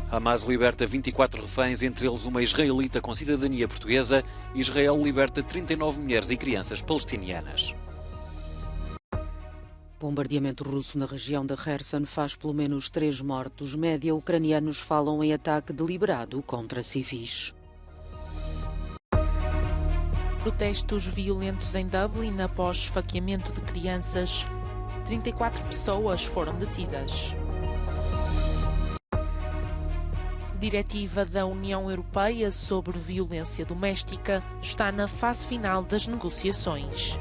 Hamas liberta 24 reféns, entre eles uma israelita com cidadania portuguesa. Israel liberta 39 mulheres e crianças palestinianas. Bombardeamento russo na região de Kherson faz pelo menos 3 mortos. Média ucranianos falam em ataque deliberado contra civis. Protestos violentos em Dublin após esfaqueamento de crianças. 34 pessoas foram detidas. Diretiva da União Europeia sobre violência doméstica está na fase final das negociações.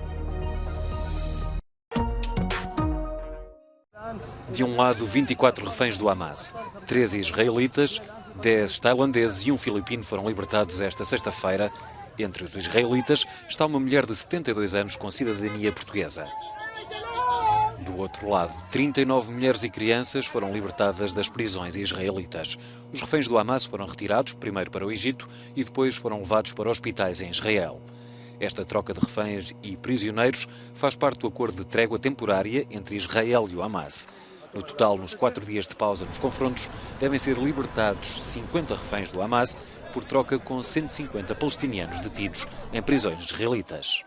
De um lado, 24 reféns do Hamas, 13 israelitas, 10 tailandeses e um filipino foram libertados esta sexta-feira. Entre os israelitas está uma mulher de 72 anos com cidadania portuguesa. Do outro lado, 39 mulheres e crianças foram libertadas das prisões israelitas. Os reféns do Hamas foram retirados, primeiro para o Egito e depois foram levados para hospitais em Israel. Esta troca de reféns e prisioneiros faz parte do acordo de trégua temporária entre Israel e o Hamas. No total, nos 4 dias de pausa nos confrontos, devem ser libertados 50 reféns do Hamas, por troca com 150 palestinianos detidos em prisões israelitas.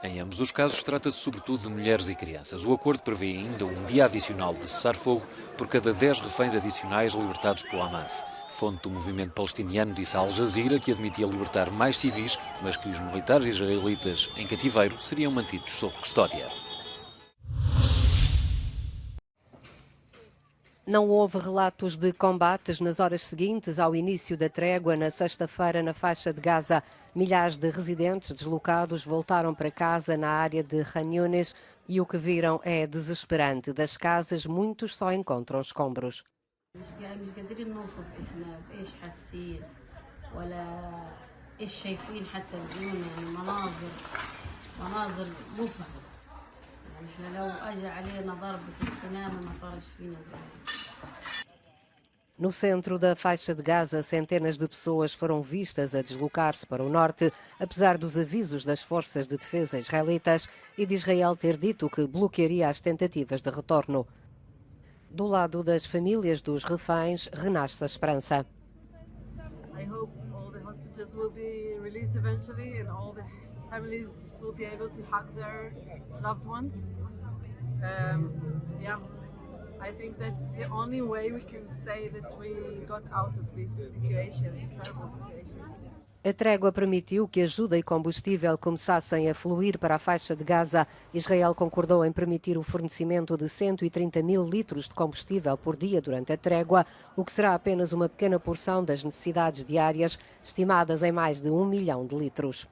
Em ambos os casos, trata-se sobretudo de mulheres e crianças. O acordo prevê ainda um dia adicional de cessar-fogo por cada 10 reféns adicionais libertados pelo Hamas. Fonte do movimento palestiniano disse a Al Jazeera que admitia libertar mais civis, mas que os militares israelitas em cativeiro seriam mantidos sob custódia. Não houve relatos de combates nas horas seguintes ao início da trégua na sexta-feira na faixa de Gaza. Milhares de residentes deslocados voltaram para casa na área de Khan Younis e o que viram é desesperante. Das casas, muitos só encontram escombros. No centro da faixa de Gaza, centenas de pessoas foram vistas a deslocar-se para o norte, apesar dos avisos das forças de defesa israelitas e de Israel ter dito que bloquearia as tentativas de retorno. Do lado das famílias dos reféns, renasce a esperança. I think that's the only way we can say that we got out of this situation, terrible situation. A trégua permitiu que ajuda e combustível começassem a fluir para a faixa de Gaza. Israel concordou em permitir o fornecimento de 130 mil litros de combustível por dia durante a trégua, o que será apenas uma pequena porção das necessidades diárias, estimadas em mais de 1 milhão de litros.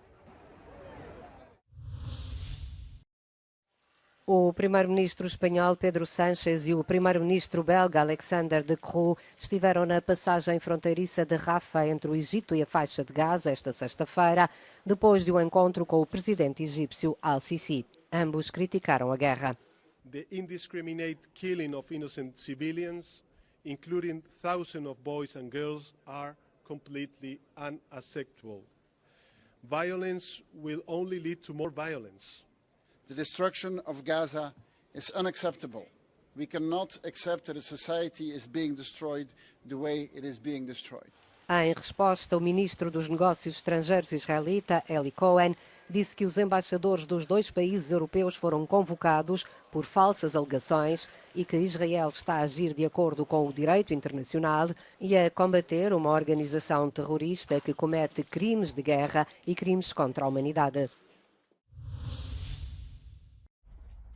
O primeiro-ministro espanhol Pedro Sánchez e o primeiro-ministro belga Alexander De Croo estiveram na passagem fronteiriça de Rafah entre o Egito e a faixa de Gaza esta sexta-feira, depois de um encontro com o presidente egípcio Al-Sisi. Ambos criticaram a guerra. The indiscriminate killing of innocent civilians, including thousands of boys and girls, are completely unacceptable. Violence will only lead to more violence. The destruction of Gaza is unacceptable. We cannot accept that a society is being destroyed the way it is being destroyed. Em resposta, o ministro dos Negócios Estrangeiros israelita, Eli Cohen, disse que os embaixadores dos 2 países europeus foram convocados por falsas alegações e que Israel está a agir de acordo com o direito internacional e a combater uma organização terrorista que comete crimes de guerra e crimes contra a humanidade.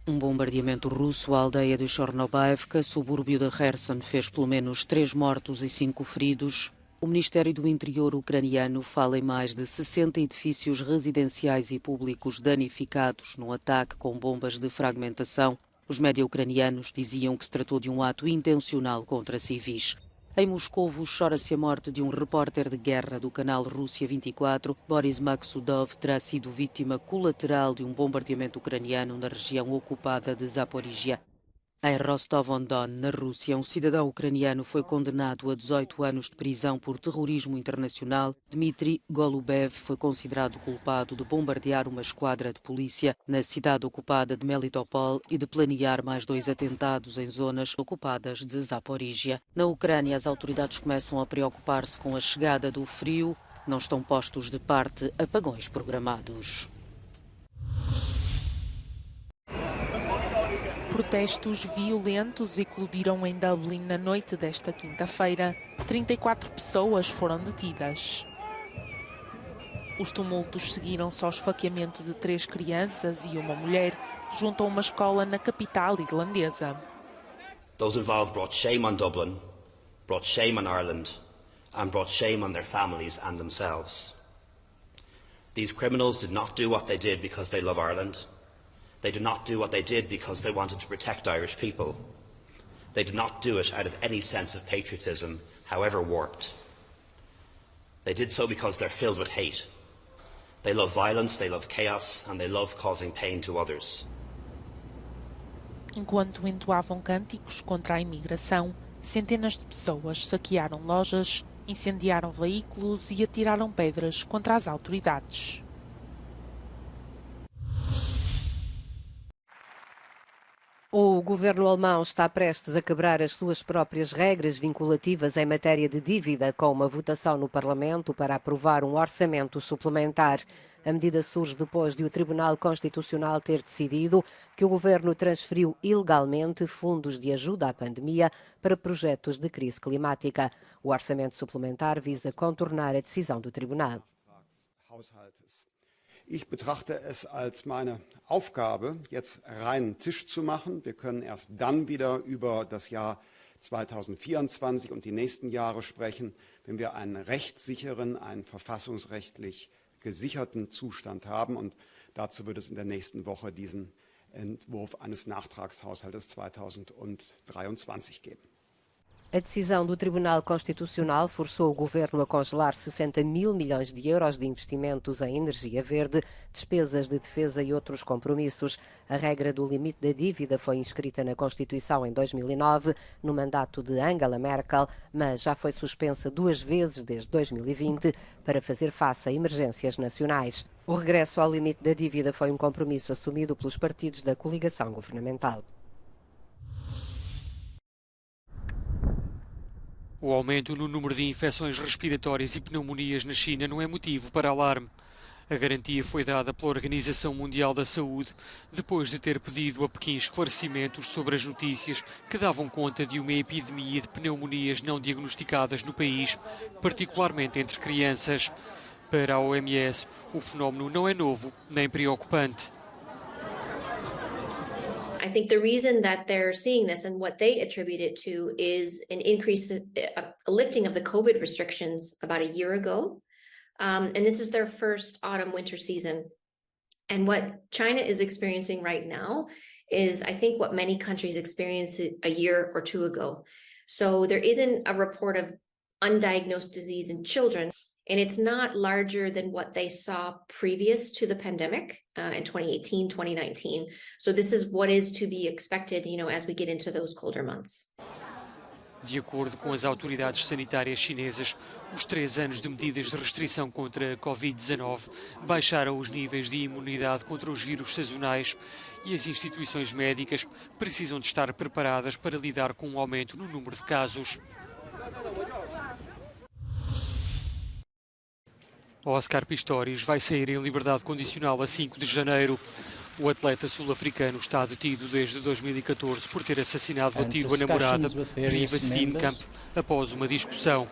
Um bombardeamento russo à aldeia de Chornobaivka, subúrbio de Kherson, fez pelo menos 3 mortos e 5 feridos. O Ministério do Interior ucraniano fala em mais de 60 edifícios residenciais e públicos danificados num ataque com bombas de fragmentação. Os média ucranianos diziam que se tratou de um ato intencional contra civis. Em Moscovo, chora-se a morte de um repórter de guerra do canal Rússia 24. Boris Maksudov terá sido vítima colateral de um bombardeamento ucraniano na região ocupada de Zaporizhia. Em Rostov-on-Don, na Rússia, um cidadão ucraniano foi condenado a 18 anos de prisão por terrorismo internacional. Dmitry Golubev foi considerado culpado de bombardear uma esquadra de polícia na cidade ocupada de Melitopol e de planear mais 2 atentados em zonas ocupadas de Zaporíжia. Na Ucrânia, as autoridades começam a preocupar-se com a chegada do frio. Não estão postos de parte apagões programados. Protestos violentos eclodiram em Dublin na noite desta quinta-feira. 34 pessoas foram detidas. Os tumultos seguiram-se ao esfaqueamento de 3 crianças e uma mulher junto a uma escola na capital irlandesa. Those involved brought shame on Dublin, brought shame on Ireland, and brought shame on their families and themselves. These criminals did not do what they did because they love Ireland. They did not do what they did because they wanted to protect Irish people. They did not do it out of any sense of patriotism, however warped. They did so because they're filled with hate. They love violence, they love chaos, and they love causing pain to others. Enquanto entoavam cânticos contra a imigração, centenas de pessoas saquearam lojas, incendiaram veículos e atiraram pedras contra as autoridades. O governo alemão está prestes a quebrar as suas próprias regras vinculativas em matéria de dívida com uma votação no Parlamento para aprovar um orçamento suplementar. A medida surge depois de o Tribunal Constitucional ter decidido que o governo transferiu ilegalmente fundos de ajuda à pandemia para projetos de crise climática. O orçamento suplementar visa contornar a decisão do Tribunal. Ich betrachte es als meine Aufgabe, jetzt reinen Tisch zu machen. Wir können erst dann wieder über das Jahr 2024 und die nächsten Jahre sprechen, wenn wir einen rechtssicheren, einen verfassungsrechtlich gesicherten Zustand haben. Und dazu wird es in der nächsten Woche diesen Entwurf eines Nachtragshaushaltes 2023 geben. A decisão do Tribunal Constitucional forçou o governo a congelar 60 mil milhões de euros de investimentos em energia verde, despesas de defesa e outros compromissos. A regra do limite da dívida foi inscrita na Constituição em 2009, no mandato de Angela Merkel, mas já foi suspensa 2 vezes desde 2020 para fazer face a emergências nacionais. O regresso ao limite da dívida foi um compromisso assumido pelos partidos da coligação governamental. O aumento no número de infecções respiratórias e pneumonias na China não é motivo para alarme. A garantia foi dada pela Organização Mundial da Saúde, depois de ter pedido a Pequim esclarecimentos sobre as notícias que davam conta de uma epidemia de pneumonias não diagnosticadas no país, particularmente entre crianças. Para a OMS, o fenómeno não é novo nem preocupante. I think the reason that they're seeing this and what they attribute it to is an increase, a lifting of the COVID restrictions about a year ago. And this is their first autumn-winter season. And what China is experiencing right now is, I think, what many countries experienced a year or two ago. So there isn't a report of undiagnosed disease in children. And it's not larger than what they saw previous to the pandemic in 2018, 2019. So this is what is to be expected, as we get into those colder months. De acordo com as autoridades sanitárias chinesas, os 3 anos de medidas de restrição contra a Covid-19 baixaram os níveis de imunidade contra os vírus sazonais e as instituições médicas precisam de estar preparadas para lidar com um aumento no número de casos. Oscar Pistorius vai sair em liberdade condicional a 5 de janeiro. O atleta sul-africano está detido desde 2014 por ter assassinado a antiga namorada, Riva Steenkamp, após uma discussão.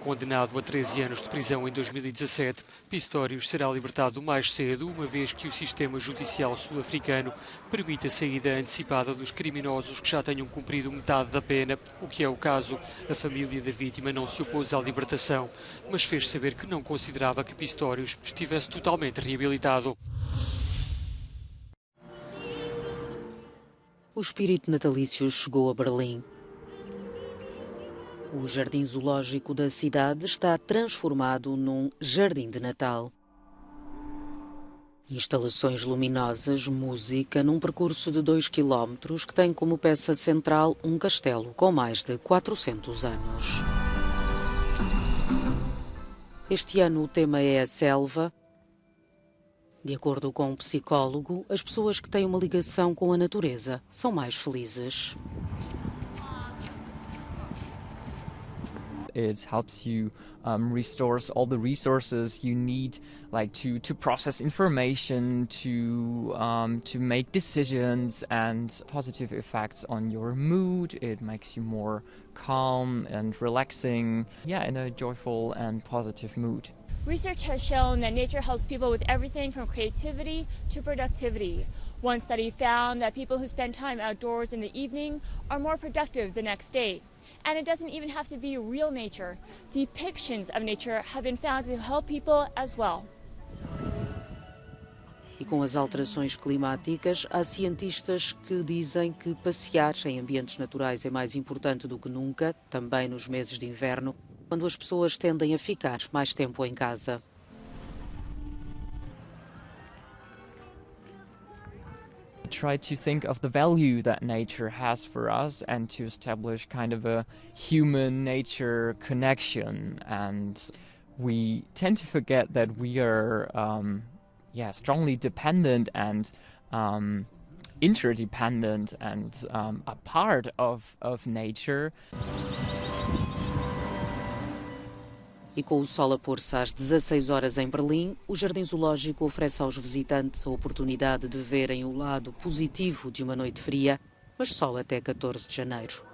Condenado a 13 anos de prisão em 2017, Pistorius será libertado mais cedo, uma vez que o sistema judicial sul-africano permite a saída antecipada dos criminosos que já tenham cumprido metade da pena, o que é o caso. A família da vítima não se opôs à libertação, mas fez saber que não considerava que Pistorius estivesse totalmente reabilitado. O espírito natalício chegou a Berlim. O jardim zoológico da cidade está transformado num jardim de Natal. Instalações luminosas, música, num percurso de 2 km que tem como peça central um castelo com mais de 400 anos. Este ano o tema é a selva. De acordo com um psicólogo, as pessoas que têm uma ligação com a natureza são mais felizes. It helps you restores all the resources you need, like to process information, to make decisions, and positive effects on your mood. It makes you more calm and relaxing, in a joyful and positive mood. Research has shown that nature helps people with everything from creativity to productivity. One study found that people who spend time outdoors in the evening are more productive the next day. And it doesn't even have to be real nature. Depictions of nature have been found to help people as well. E com as alterações climáticas, há cientistas que dizem que passear em ambientes naturais é mais importante do que nunca, também nos meses de inverno, quando as pessoas tendem a ficar mais tempo em casa. Try to think of the value that nature has for us and to establish kind of a human-nature connection. And we tend to forget that we are strongly dependent and interdependent and a part of nature. E com o sol a pôr-se às 16 horas em Berlim, o Jardim Zoológico oferece aos visitantes a oportunidade de verem o lado positivo de uma noite fria, mas só até 14 de janeiro.